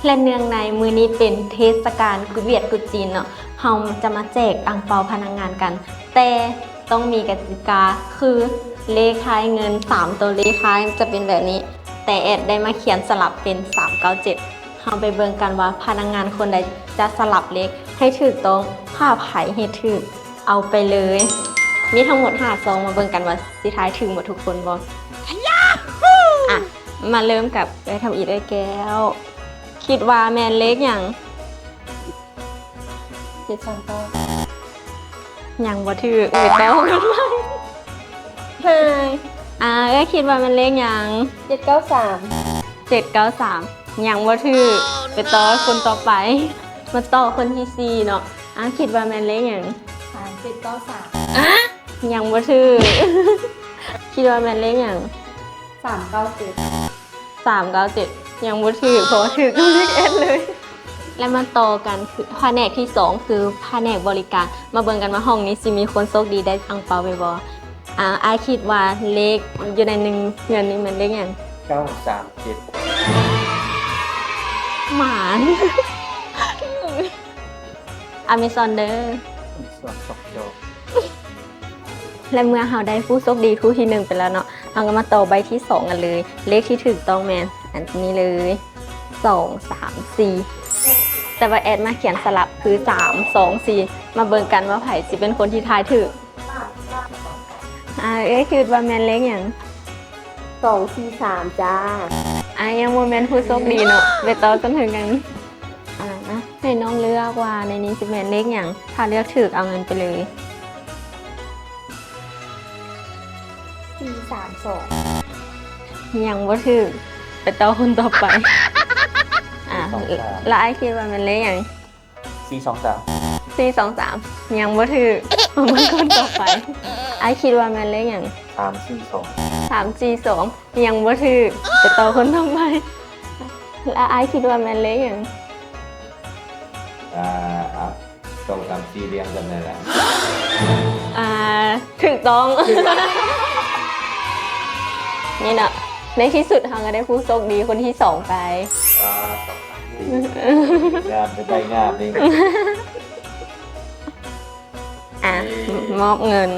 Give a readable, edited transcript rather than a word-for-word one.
และเนื่องในมือนี้เป็นเทศกาลกุเวียดกุจีนเนาะเฮาจะมาแจกอั่งเปาพนักงานกัน แต่ต้องมีกติกาคือเลขท้ายเงิน3ตัวเลขท้ายจะเป็นแบบนี้ แต่แอดได้มาเขียนสลับเป็น397เฮาไปเบิ่งกันว่าพนักงานคนใดจะสลับเลขให้ถูกต้องถ้าไผให้ถูกเอาไปเลย มีทั้งหมด5ซองมาเบิ่งกันว่าสิท้ายถึงหมดทุกคนบ่อ่ะมาเริ่มกับไปทำอีกได้แก้วคิดว่าแมนเล็กอย่างอย่างบ่ถือเวทต้องกันไหมใช่ก็คิดว่ามันเล็กอย่าง793อย่างบ่ถือไปต่อคนต่อไปมาต่อคนที่4เนาะคิดว่าแมนเล็กอย่าง3793อย่างบ่ถือคิดว่าแมนเล็กอย่าง397ยังบ่ถือเพราะว่าถือตัวเลขเอสเลย และมาต่อกันคือแผนกที่2คือแผนกบริการมาเบิ่งกันว่าห้องนี้สิมีคนโชคดีได้อั่งเปาไปบ่อายคิดว่าเลขอยู่ในหนึ่งเงินนี้มันเลขหยัง937หมานอเมซอนเด้อ ส่วน2 จอ และเมื่อเราได้ผู้โชคดีผู้ที่1ไปแล้วเนาะเราก็มาต่อใบที่2กันเลย เลขที่ถูกต้องแมนอันนี้เลย2 3 4แต่ว่าแอดมาเขียนสลับคือ3 2 4มาเบิ่งกันว่าไผสิเป็นคนที่ทายถูกคือว่าแมนเลขหยัง243จ้ายังโมเมนต์ผู้โชคดีเนาะไปต่อกันถึงกันนะให้น้องเลือกว่าในนี้สิแมนเลขหยังถ้าเลือกถูกเอาเงินไปเลย432ยังบ่ถูกไปต่อคนต่อไปแล้วไอ้คิดว่ามันเลขหยัง423 ยังบ่ถูกมันคนต่อไปไอ้คิดว่ามันเลขหยัง342ยังบ่ถูกไปต่อคนต่อไปแล้วไอ้คิดว่ามันเลขหยัง2 3 4เรียงกันนั่นแหละถูกต้อง นี่เนาะในที่สุดเราก็ได้ผู้โชคดีคนที่2ไปงามเป็นใบงามนี่มอบเงิน